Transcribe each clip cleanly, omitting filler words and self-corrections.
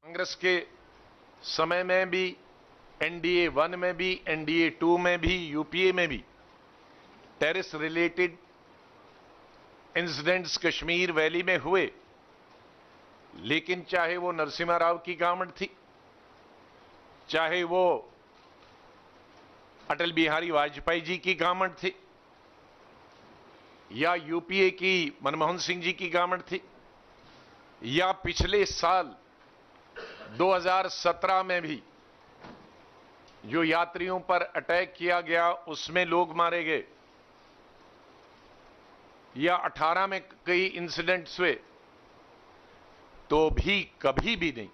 कांग्रेस के समय में भी, एनडीए 1 में भी, एनडीए 2 में भी, यूपीए में भी terrorist related incidents Kashmir valley में हुए। लेकिन चाहे वो नरसिम्हा राव की गवर्नमेंट थी, चाहे वो अटल बिहारी वाजपेयी जी की गवर्नमेंट थी, या यूपीए की मनमोहन सिंह जी की गवर्नमेंट थी, या पिछले साल 2017 में भी जो यात्रियों पर अटैक किया गया उसमें लोग मारे गए, या 18 में कई इंसिडेंट्स हुए, तो भी कभी भी नहीं।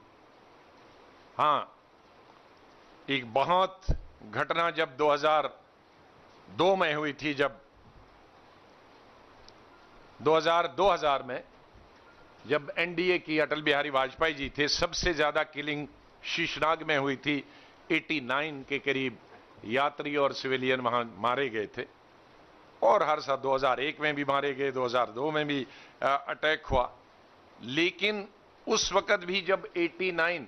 हां, एक बहुत घटना जब 2002 में हुई थी, जब 2000 में जब एनडीए की अटल बिहारी वाजपेयी जी थे, सबसे ज्यादा किलिंग शीशनाग में हुई थी। 89 के करीब यात्री और सिविलियन वहां मारे गए थे, और हर साल 2001 में भी मारे गए, 2002 में भी अटैक हुआ। लेकिन उस वक्त भी जब 89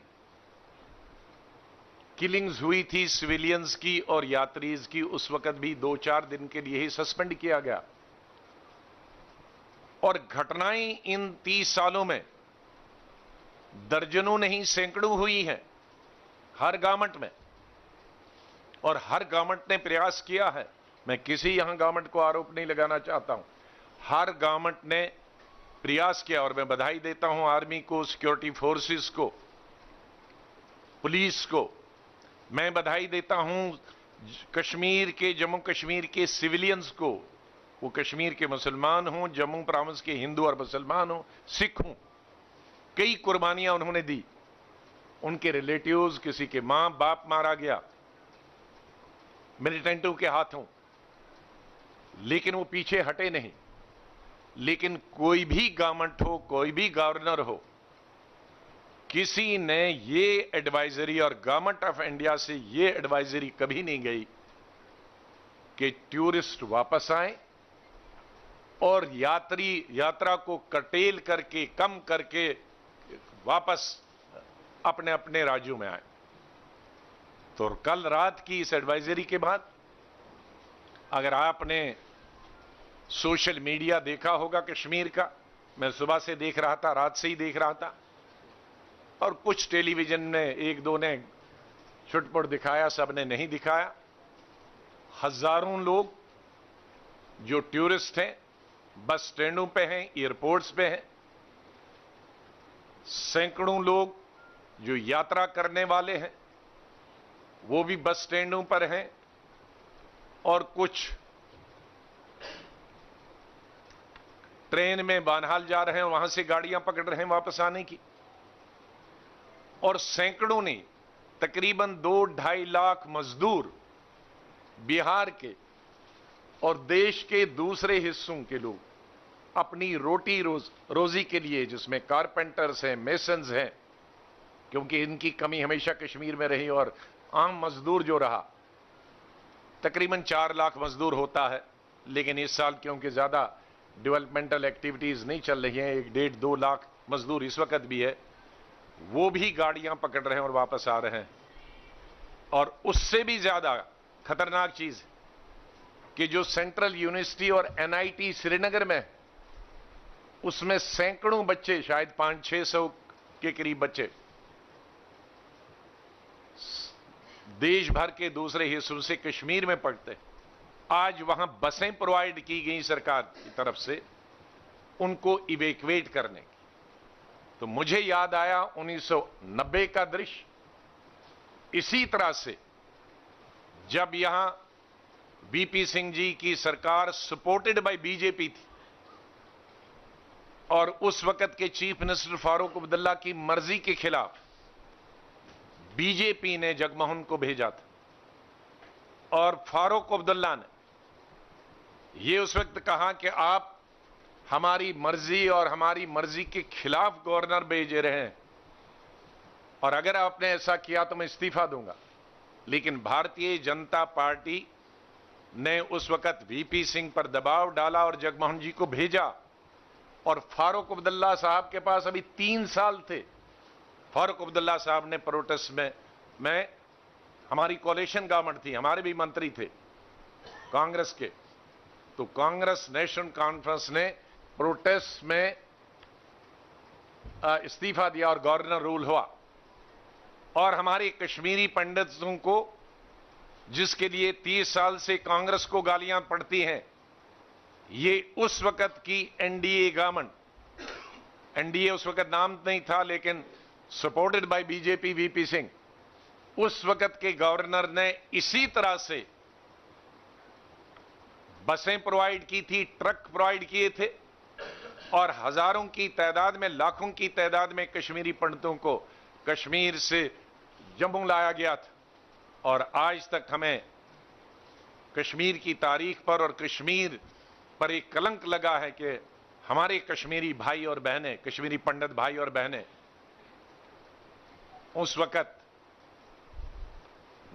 किलिंग्स हुई थी सिविलियंस की और यात्रीज की, उस वक्त भी 2-4 दिन के लिए ही सस्पेंड किया गया। और घटनाएं इन 30 सालों में दर्जनों नहीं सैकड़ों हुई हैं, हर गवर्नमेंट में, और हर गवर्नमेंट ने प्रयास किया है। मैं किसी यहां गवर्नमेंट को आरोप नहीं लगाना चाहता हूं, हर गवर्नमेंट ने प्रयास किया, और मैं बधाई देता हूं आर्मी को, सिक्योरिटी फोर्सेस को, पुलिस को। मैं बधाई देता हूं कश्मीर के, जम्मू कश्मीर के सिविलियंस को, वो कश्मीर के मुसलमान हों, जम्मू प्रोविंस के हिंदू और मुसलमान हों, सिख हों, कई कुर्बानियां उन्होंने दी। उनके रिलेटिव्स, किसी के मां बाप मारा गया मिलिटेंटों के हाथों, लेकिन वो पीछे हटे नहीं। लेकिन कोई भी गवर्नमेंट हो, कोई भी गवर्नर हो, किसी ने ये एडवाइजरी, और गवर्नमेंट ऑफ इंडिया से ये एडवाइजरी कभी नहीं गई कि टूरिस्ट वापस आए और यात्रा को कर्टेल करके, कम करके वापस अपने अपने राज्यों में आए। तो कल रात की इस एडवाइजरी के बाद, अगर आपने सोशल मीडिया देखा होगा कश्मीर का, मैं सुबह से देख रहा था, रात से ही देख रहा था, और कुछ टेलीविजन ने, एक दो ने छुटपुट दिखाया, सबने नहीं दिखाया। हजारों लोग जो टूरिस्ट हैं बस स्टैंडों पे हैं, एयरपोर्ट्स पे हैं। सैकड़ों लोग जो यात्रा करने वाले हैं वो भी बस स्टैंडों पर हैं, और कुछ ट्रेन में बानहाल जा रहे हैं, वहां से गाड़ियां पकड़ रहे हैं वापस आने की। और सैकड़ों ने, तकरीबन 2-2.5 लाख मजदूर बिहार के और देश के दूसरे हिस्सों के लोग अपनी रोटी रोजी के लिए, जिसमें कारपेंटर्स हैं, मेसन्स हैं, क्योंकि इनकी कमी हमेशा कश्मीर में रही, और आम मजदूर जो रहा, तकरीबन 4 लाख मजदूर होता है। लेकिन इस साल क्योंकि ज्यादा डेवलपमेंटल एक्टिविटीज नहीं चल रही हैं, 1-1.5-2 लाख मजदूर इस वक्त भी है, वो भी गाड़ियां पकड़ रहे हैं और वापस आ रहे हैं। और उससे भी ज्यादा खतरनाक चीज कि जो सेंट्रल यूनिवर्सिटी और एनआईटी श्रीनगर में, उसमें सैकड़ों बच्चे, शायद 500-600 के करीब बच्चे देश भर के दूसरे हिस्सों से कश्मीर में पढ़ते। आज वहां बसें प्रोवाइड की गई सरकार की तरफ से उनको इवैक्यूएट करने की। तो मुझे याद आया 1990 का दृश्य, इसी तरह से जब यहां वीपी सिंह जी की सरकार सपोर्टेड बाय बीजेपी थी, और उस वक्त के चीफ मिनिस्टर फारूक अब्दुल्ला की मर्जी के खिलाफ बीजेपी ने जगमोहन को भेजा था, और फारूक अब्दुल्ला ने यह उस वक्त कहा कि आप हमारी मर्जी और हमारी मर्जी के खिलाफ गवर्नर भेज रहे हैं, और अगर आपने ऐसा किया तो मैं इस्तीफा दूंगा। लेकिन भारतीय जनता पार्टी ने उस वक्त वीपी सिंह पर दबाव डाला और जगमोहन जी को भेजा, और फारूक अब्दुल्ला साहब के पास अभी 3 साल थे। फारूक अब्दुल्ला साहब ने प्रोटेस्ट में हमारी कोalition गवर्नमेंट थी, हमारे भी मंत्री थे कांग्रेस के, तो कांग्रेस नेशनल कॉन्फ्रेंस ने प्रोटेस्ट में इस्तीफा दिया और गवर्नर रूल हुआ। और हमारे कश्मीरी पंडितों को, जिसके लिए 30 साल से कांग्रेस को गालियां पड़ती हैं, ये उस वक्त की एनडीए गवर्नमेंट, एनडीए उस वक्त नाम नहीं था लेकिन supported by BJP VP Singh, उस वक्त के गवर्नर ने इसी तरह से बसें प्रोवाइड की थी, ट्रक प्रोवाइड किए थे और हजारों की तादाद में, लाखों की तादाद में कश्मीरी पंडितों को कश्मीर से जम्मू लाया गया था। और आज तक हमें कश्मीर की तारीख पर और कश्मीर पर एक कलंक लगा है कि हमारे कश्मीरी भाई और बहनें, कश्मीरी पंडित भाई और बहनें उस वक्त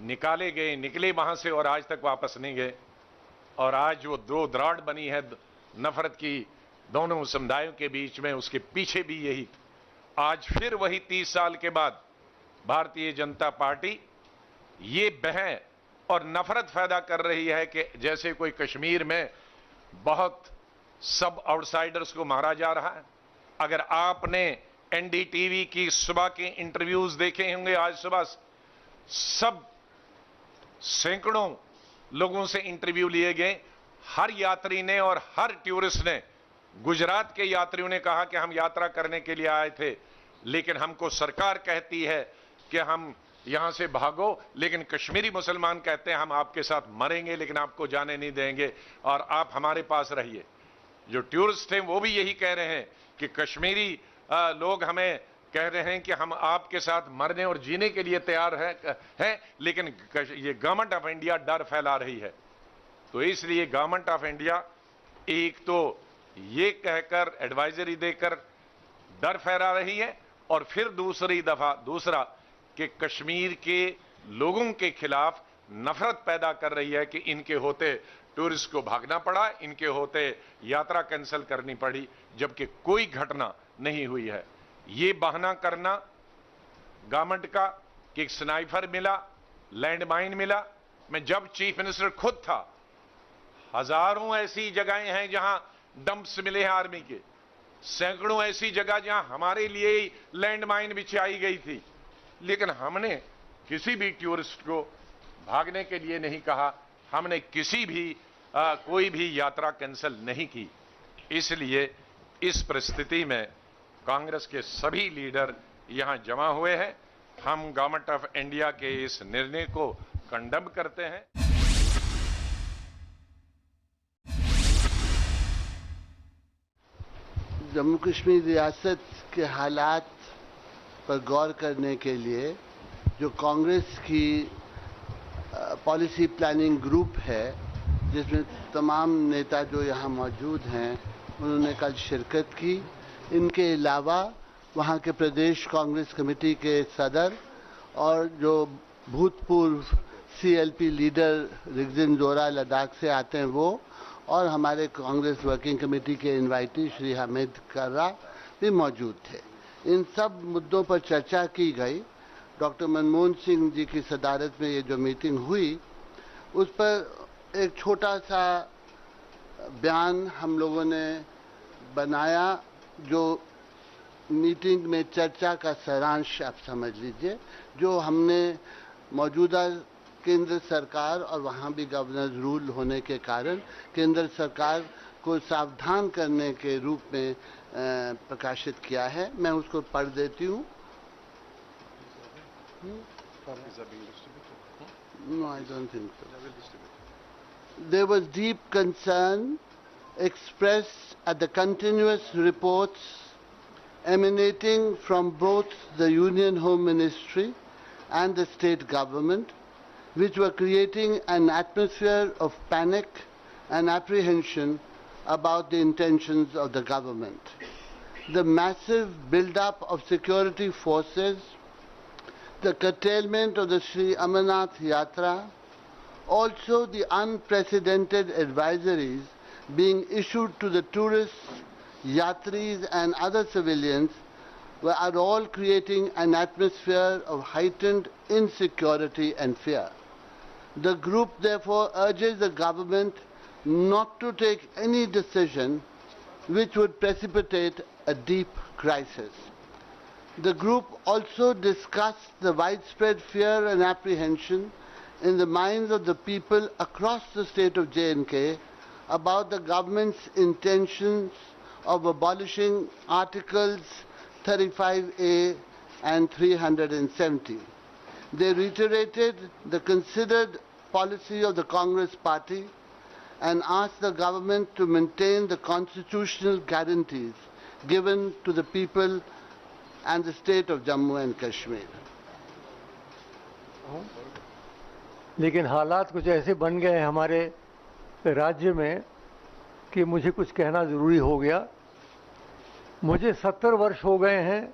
निकले वहां से और आज तक वापस नहीं गए। और आज वो दो द्राड़ बनी है नफरत की दोनों समुदायों के बीच में, उसके पीछे भी यही। आज फिर वही 30 साल के बाद भारतीय जनता पार्टी ये बहं और नफरत पैदा कर रही है कि जैसे कोई कश्मीर में बहुत सब आउटसाइडर्स को मारा जा रहा है। अगर आपने एनडीटीवी की सुबह के इंटरव्यूज देखे होंगे, आज सुबह सब सैकड़ों लोगों से इंटरव्यू लिए गए। हर यात्री ने और हर टूरिस्ट ने, गुजरात के यात्रियों ने कहा कि हम यात्रा करने के लिए आए थे लेकिन हमको सरकार कहती है कि हम यहां से भागो, लेकिन कश्मीरी मुसलमान कहते हैं हम आपके साथ मरेंगे लेकिन आपको जाने नहीं देंगे और आप हमारे पास रहिए। जो टूरिस्ट हैं वो भी यही कह रहे हैं कि कश्मीरी लोग हमें कह रहे हैं कि हम आपके साथ मरने और जीने के लिए तैयार हैं, लेकिन ये गवर्नमेंट ऑफ इंडिया डर फैला रही है। तो इसलिए गवर्नमेंट ऑफ इंडिया एक तो ये कहकर एडवाइजरी देकर डर फैला रही है और फिर दूसरा कि कश्मीर के लोगों के खिलाफ नफरत पैदा कर रही है कि इनके होते टूरिस्ट को भागना पड़ा, इनके होते यात्रा कैंसिल करनी पड़ी, जबकि कोई घटना नहीं हुई है। ये बहाना करना गवर्नमेंट का कि एक स्नाइपर मिला, लैंडमाइन मिला। मैं जब चीफ मिनिस्टर खुद था, हजारों ऐसी जगहें हैं जहां डंप्स मिले हैं आर्मी के, सैकड़ों ऐसी जगह जहां हमारे लिए ही लैंडमाइन बिछाई गई थी, लेकिन हमने किसी भी टूरिस्ट को भागने के लिए नहीं कहा, हमने किसी भी कोई भी यात्रा कैंसिल नहीं की। इसलिए इस परिस्थिति में कांग्रेस के सभी लीडर यहां जमा हुए हैं। हम गवर्नमेंट ऑफ इंडिया के इस निर्णय को कंडेम करते हैं। जम्मू कश्मीर रियासत के हालात पर गौर करने के लिए जो कांग्रेस की पॉलिसी प्लानिंग ग्रुप है, जिसमें तमाम नेता जो यहाँ मौजूद हैं उन्होंने कल शिरकत की। इनके अलावा वहाँ के प्रदेश कांग्रेस कमेटी के सदर और जो भूतपूर्व सीएलपी लीडर रिगजिन जोरा लद्दाख से आते हैं वो, और हमारे कांग्रेस वर्किंग कमेटी के इनवाइटी श्री हामिद कर्रा भी मौजूद थे। इन सब मुद्दों पर चर्चा की गई। डॉक्टर मनमोहन सिंह जी की सदारत में ये जो मीटिंग हुई, उस पर एक छोटा सा बयान हम लोगों ने बनाया, जो मीटिंग में चर्चा का सारांश आप समझ लीजिए। जो हमने मौजूदा केंद्र सरकार और वहाँ भी गवर्नर रूल होने के कारण केंद्र सरकार को सावधान करने के रूप में प्रकाशित किया है, मैं उसको पढ़ देती हूँ। No, I don't think so. There was deep concern expressed at the continuous reports emanating from both the Union Home Ministry and the state government, which were creating an atmosphere of panic and apprehension about the intentions of the government. The massive build-up of security forces, the curtailment of the Sri Amarnath Yatra, also the unprecedented advisories being issued to the tourists, yatris and other civilians are all creating an atmosphere of heightened insecurity and fear. The group therefore urges the government not to take any decision which would precipitate a deep crisis. The group also discussed the widespread fear and apprehension in the minds of the people across the state of J&K about the government's intentions of abolishing Articles 35A and 370. They reiterated the considered policy of the Congress Party and asked the government to maintain the constitutional guarantees given to the people and the state of Jammu and Kashmir. लेकिन हालात कुछ ऐसे बन गए हैं हमारे राज्य में कि मुझे कुछ कहना ज़रूरी हो गया। मुझे 70 वर्ष हो गए हैं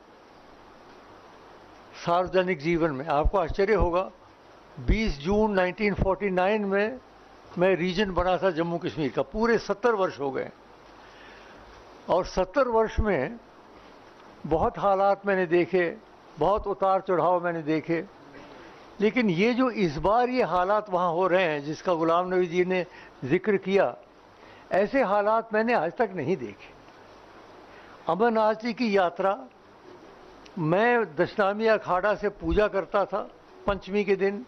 सार्वजनिक जीवन में। आपको आश्चर्य होगा, 20 जून 1949 में मैं रीजन बना था जम्मू कश्मीर का। पूरे 70 वर्ष हो गए और 70 वर्ष में बहुत हालात मैंने देखे, बहुत उतार चढ़ाव मैंने देखे, लेकिन ये जो इस बार ये हालात वहाँ हो रहे हैं जिसका गुलाम नबी जी ने जिक्र किया, ऐसे हालात मैंने आज तक नहीं देखे। अमरनाथ जी की यात्रा, मैं दशनामी अखाड़ा से पूजा करता था पंचमी के दिन,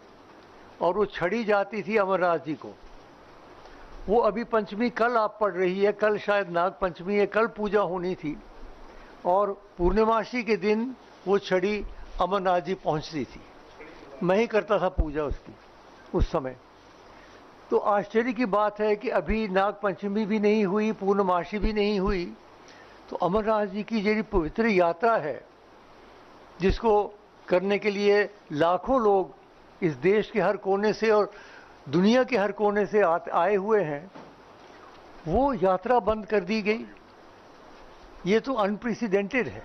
और वो छड़ी जाती थी अमरनाथ जी को। वो अभी पंचमी कल आप पढ़ रही है, कल शायद नाग पंचमी है, कल पूजा होनी थी, और पूर्णिमासी के दिन वो छड़ी अमरनाथ जी पहुंचती थी। मैं ही करता था पूजा उसकी उस समय। तो आश्चर्य की बात है कि अभी नाग पंचमी भी नहीं हुई, पूर्णमासी भी नहीं हुई, तो अमरनाथ जी की जो पवित्र यात्रा है जिसको करने के लिए लाखों लोग इस देश के हर कोने से और दुनिया के हर कोने से आए हुए हैं, वो यात्रा बंद कर दी गई। ये तो अनप्रेसिडेंटेड है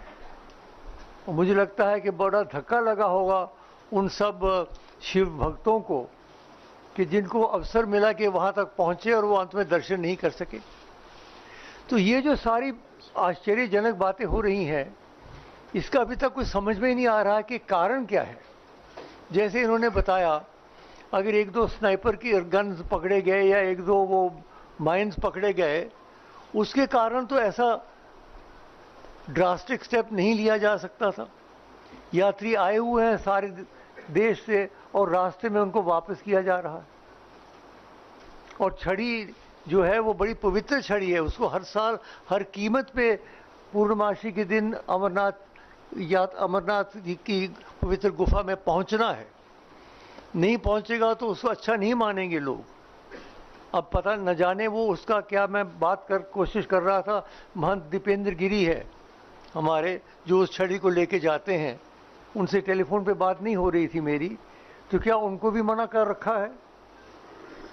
और मुझे लगता है कि बड़ा धक्का लगा होगा उन सब शिव भक्तों को कि जिनको अवसर मिला कि वहाँ तक पहुँचे और वो अंत में दर्शन नहीं कर सके। तो ये जो सारी आश्चर्यजनक बातें हो रही हैं, इसका अभी तक कुछ समझ में ही नहीं आ रहा कि कारण क्या है। जैसे इन्होंने बताया, अगर एक दो स्नाइपर की गन्स पकड़े गए या एक दो वो माइंस पकड़े गए, उसके कारण तो ऐसा ड्रास्टिक स्टेप नहीं लिया जा सकता था। यात्री आए हुए हैं सारे देश से और रास्ते में उनको वापस किया जा रहा है। और छड़ी जो है वो बड़ी पवित्र छड़ी है, उसको हर साल हर कीमत पे पूर्णमासी के दिन अमरनाथ जी की पवित्र गुफा में पहुंचना है। नहीं पहुंचेगा तो उसको अच्छा नहीं मानेंगे लोग। अब पता न जाने वो उसका क्या, मैं कोशिश कर रहा था, महंत दीपेंद्र गिरी है हमारे जो उस छड़ी को लेके जाते हैं, उनसे टेलीफोन पे बात नहीं हो रही थी मेरी, तो क्या उनको भी मना कर रखा है?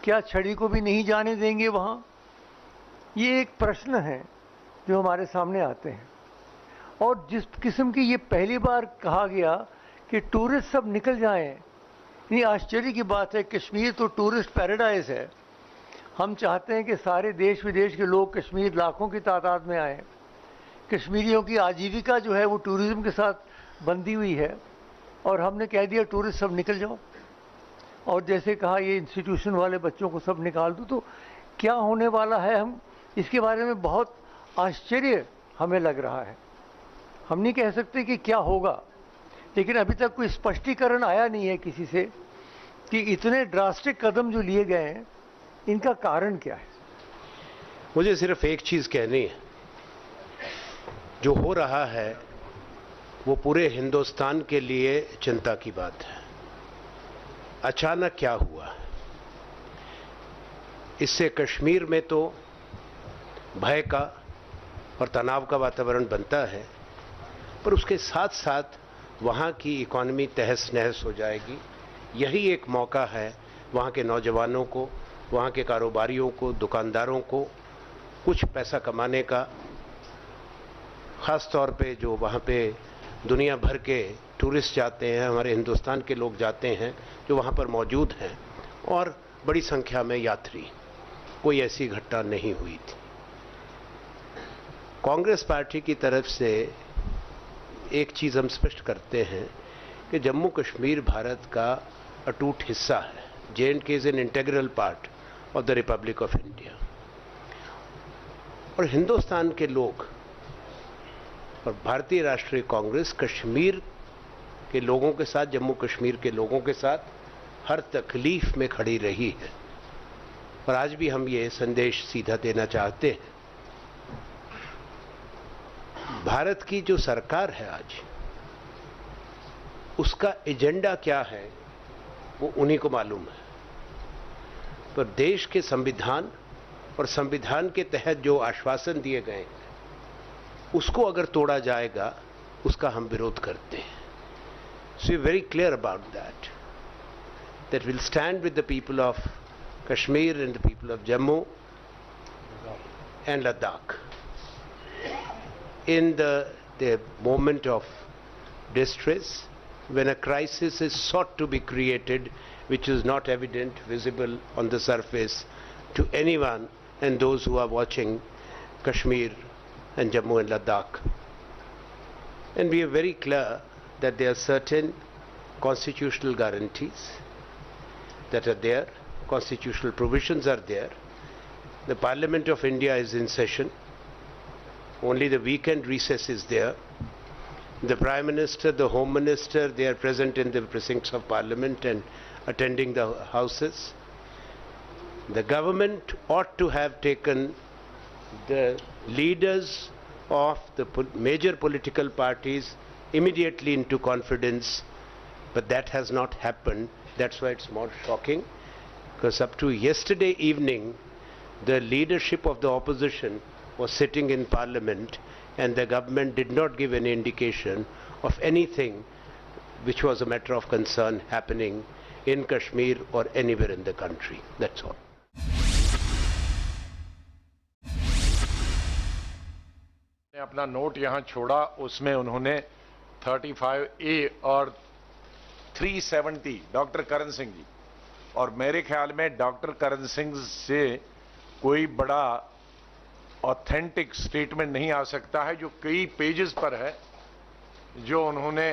क्या छड़ी को भी नहीं जाने देंगे वहाँ? ये एक प्रश्न है जो हमारे सामने आते हैं। और जिस किस्म की ये पहली बार कहा गया कि टूरिस्ट सब निकल जाएं, इतनी आश्चर्य की बात है। कश्मीर तो टूरिस्ट पैराडाइज है। हम चाहते हैं कि सारे देश विदेश के लोग कश्मीर लाखों की तादाद में आएँ। कश्मीरियों की आजीविका जो है वो टूरिज्म के साथ बंधी हुई है, और हमने कह दिया टूरिस्ट सब निकल जाओ। और जैसे कहा ये इंस्टीट्यूशन वाले बच्चों को सब निकाल दो, तो क्या होने वाला है, हम इसके बारे में बहुत आश्चर्य हमें लग रहा है। हम नहीं कह सकते कि क्या होगा, लेकिन अभी तक कोई स्पष्टीकरण आया नहीं है किसी से कि इतने ड्रास्टिक कदम जो लिए गए हैं इनका कारण क्या है। मुझे सिर्फ एक चीज कहनी है, जो हो रहा है वो पूरे हिंदुस्तान के लिए चिंता की बात है। अचानक क्या हुआ, इससे कश्मीर में तो भय का और तनाव का वातावरण बनता है, पर उसके साथ साथ वहाँ की इकॉनमी तहस नहस हो जाएगी। यही एक मौका है वहाँ के नौजवानों को, वहाँ के कारोबारियों को, दुकानदारों को कुछ पैसा कमाने का, ख़ास तौर पे जो वहाँ पे दुनिया भर के टूरिस्ट जाते हैं, हमारे हिंदुस्तान के लोग जाते हैं जो वहाँ पर मौजूद हैं, और बड़ी संख्या में यात्री। कोई ऐसी घटना नहीं हुई थी। कांग्रेस पार्टी की तरफ से एक चीज हम स्पष्ट करते हैं कि जम्मू कश्मीर भारत का अटूट हिस्सा है। J&K is an integral part of the Republic of India. और हिंदुस्तान के लोग और भारतीय राष्ट्रीय कांग्रेस कश्मीर के लोगों के साथ, जम्मू कश्मीर के लोगों के साथ हर तकलीफ में खड़ी रही है। और आज भी हम ये संदेश सीधा देना चाहते हैं। भारत की जो सरकार है आज, उसका एजेंडा क्या है वो उन्हीं को मालूम है। पर देश के संविधान और संविधान के तहत जो आश्वासन दिए गए हैं उसको अगर तोड़ा जाएगा उसका हम विरोध करते हैं। So we're very clear about that. That we'll stand with the people of Kashmir and the people of Jammu and Ladakh in the moment of distress, when a crisis is sought to be created which is not evident, visible on the surface to anyone and those who are watching Kashmir and Jammu and Ladakh. And we are very clear that there are certain constitutional guarantees that are there, constitutional provisions are there. The Parliament of India is in session. Only the weekend recess is there. The Prime Minister, the Home Minister, they are present in the precincts of Parliament and attending the houses. The government ought to have taken the leaders of the major political parties immediately into confidence, but that has not happened. That's why it's more shocking, because up to yesterday evening the leadership of the opposition was sitting in Parliament and the government did not give any indication of anything which was a matter of concern happening in Kashmir or anywhere in the country. That's all. अपना note यहां छोड़ा, उसमें उन्होंने 35A और 370 doctor Karan Singh ji, और मेरे ख्याल में डॉक्टर करण सिंह से कोई बड़ा ऑथेंटिक स्टेटमेंट नहीं आ सकता है जो कई पेजेस पर है, जो उन्होंने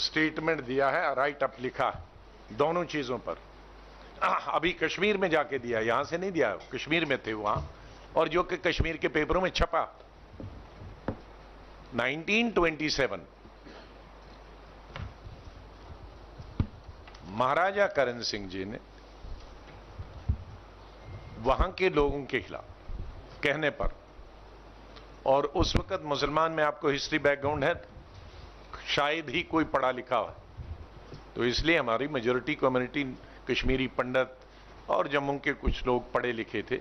स्टेटमेंट दिया है, राइट अप लिखा है दोनों चीजों पर। अभी कश्मीर में जाके दिया, यहां से नहीं दिया, कश्मीर में थे वहां, और जो कि कश्मीर के पेपरों में छपा। 1927 महाराजा करण सिंह जी ने वहां के लोगों के खिलाफ कहने पर, और उस वक्त मुसलमान में आपको हिस्ट्री बैकग्राउंड है, शायद ही कोई पढ़ा लिखा हो, तो इसलिए हमारी मेजॉरिटी कम्युनिटी कश्मीरी पंडित और जम्मू के कुछ लोग पढ़े लिखे थे,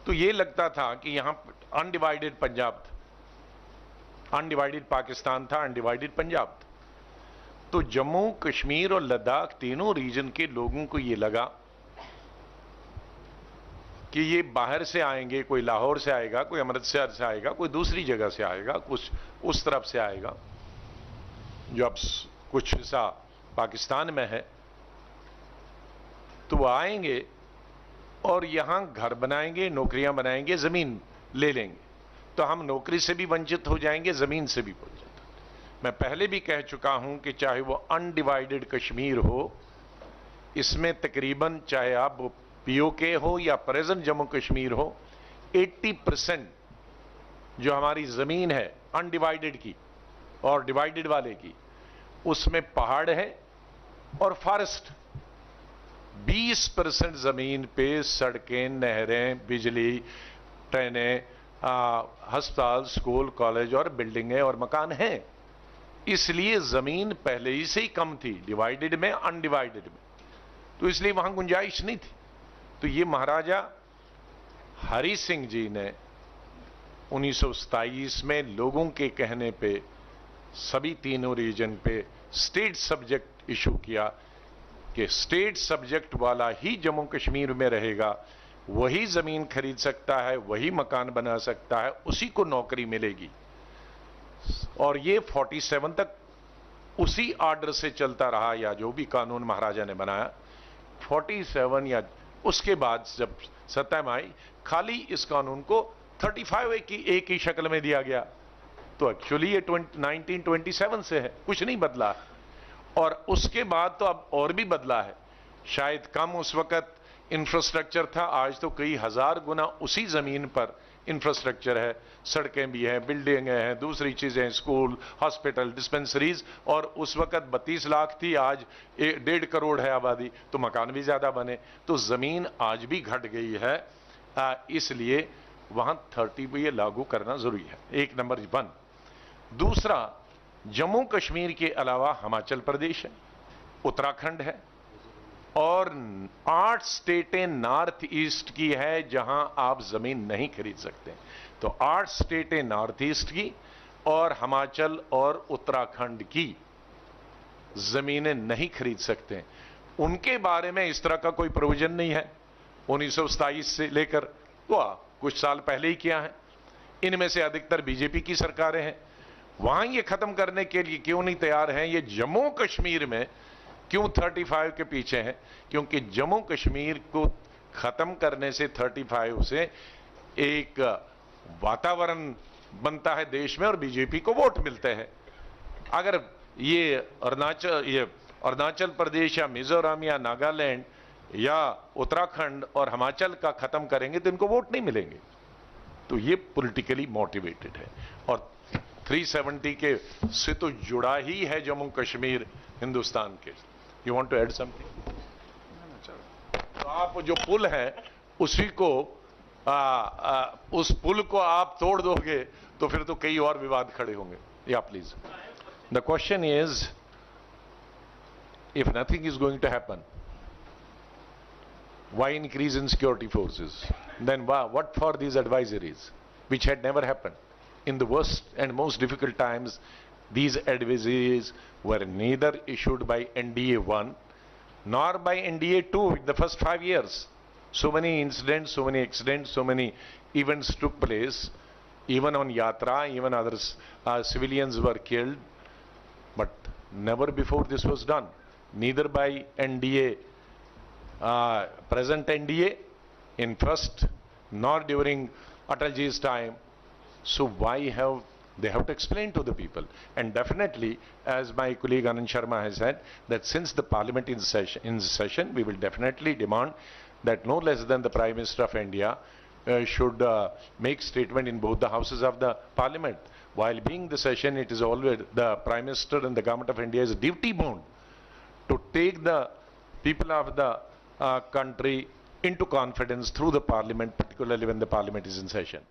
तो ये लगता था कि यहां अनडिवाइडेड पंजाब था, अनडिवाइडेड पाकिस्तान था, अनडिवाइडेड पंजाब था। तो जम्मू कश्मीर और लद्दाख तीनों रीजन के लोगों को ये लगा कि ये बाहर से आएंगे, कोई लाहौर से आएगा, कोई अमृतसर से आएगा, कोई दूसरी जगह से आएगा, कुछ उस तरफ से आएगा जो अब कुछ हिस्सा पाकिस्तान में है, तो वो आएंगे और यहां घर बनाएंगे, नौकरियां बनाएंगे, जमीन ले लेंगे, तो हम नौकरी से भी वंचित हो जाएंगे, जमीन से भी वंचित। मैं पहले भी कह चुका हूं कि चाहे वो अनडिवाइडेड कश्मीर हो, इसमें तकरीबन चाहे आप पीओके हो या प्रेजेंट जम्मू कश्मीर हो, 80% जो हमारी जमीन है अनडिवाइडेड की और डिवाइडेड वाले की, उसमें पहाड़ है और फॉरेस्ट। 20% जमीन पे सड़कें, नहरें, बिजली, ट्रेनें, अस्पताल, स्कूल, कॉलेज और बिल्डिंगें और मकान हैं। इसलिए जमीन पहले ही से ही कम थी, डिवाइडेड में, अनडिवाइडेड में, तो इसलिए वहां गुंजाइश नहीं थी। तो ये महाराजा हरि सिंह जी ने 1927 में लोगों के कहने पे सभी तीनों रीजन पे स्टेट सब्जेक्ट इशू किया कि स्टेट सब्जेक्ट वाला ही जम्मू कश्मीर में रहेगा, वही जमीन खरीद सकता है, वही मकान बना सकता है, उसी को नौकरी मिलेगी। और ये 47 तक उसी आर्डर से चलता रहा, या जो भी कानून महाराजा ने बनाया 47 या उसके बाद जब सत्ता में आई, खाली इस कानून को 35 एक ही शक्ल में दिया गया। तो एक्चुअली ये 1927 से है, कुछ नहीं बदला। और उसके बाद तो अब और भी बदला है, शायद कम उस वक्त इंफ्रास्ट्रक्चर था, आज तो कई हजार गुना उसी जमीन पर इंफ्रास्ट्रक्चर है, सड़कें भी हैं, बिल्डिंगें हैं, दूसरी चीजें, स्कूल, हॉस्पिटल, डिस्पेंसरीज। और उस वक्त 32 लाख थी, आज 1.5 करोड़ है आबादी, तो मकान भी ज्यादा बने। तो जमीन आज भी घट गई है, इसलिए वहां 30 भी ये लागू करना जरूरी है। एक नंबर 1। दूसरा, जम्मू कश्मीर के अलावा हिमाचल प्रदेश है, उत्तराखंड है, और 8 स्टेटें नॉर्थ ईस्ट की है जहां आप जमीन नहीं खरीद सकते। तो 8 स्टेटें नॉर्थ ईस्ट की और हिमाचल और उत्तराखंड की जमीनें नहीं खरीद सकते। उनके बारे में इस तरह का कोई प्रोविजन नहीं है। 1927 से लेकर कुछ साल पहले ही किया है। इनमें से अधिकतर बीजेपी की सरकारें हैं। वहां ये खत्म करने के लिए क्यों नहीं तैयार हैं? ये जम्मू कश्मीर में क्यों 35 के पीछे हैं? क्योंकि जम्मू कश्मीर को खत्म करने से 35 से एक वातावरण बनता है देश में और बीजेपी को वोट मिलते हैं। अगर ये अरुणाचल प्रदेश या मिजोरम या नागालैंड या उत्तराखंड और हिमाचल का खत्म करेंगे तो इनको वोट नहीं मिलेंगे। तो ये पॉलिटिकली मोटिवेटेड है। और 370 के से तो जुड़ा ही है जम्मू कश्मीर हिंदुस्तान के। You want to add something? तो आप जो पुल है उसी को उस पुल को आप तोड़ दोगे तो फिर तो कई और विवाद खड़े होंगे। या please, the question is, if nothing is going to happen, why increase in security forces? Then what for these advisories, which had never happened? In the worst and most difficult times, these advisories were neither issued by NDA 1 nor by NDA 2 in the first 5 years. So many incidents, so many accidents, so many events took place, even on Yatra, even others, civilians were killed, but never before this was done. Neither by NDA, present NDA in first, nor during Atalji's time. So why they have to explain to the people? And definitely, as my colleague Anand Sharma has said, that since the parliament is in session, we will definitely demand that no less than the Prime Minister of India should make statement in both the houses of the parliament. While being the session, it is always the Prime Minister and the Government of India is duty bound to take the people of the country into confidence through the parliament, particularly when the parliament is in session.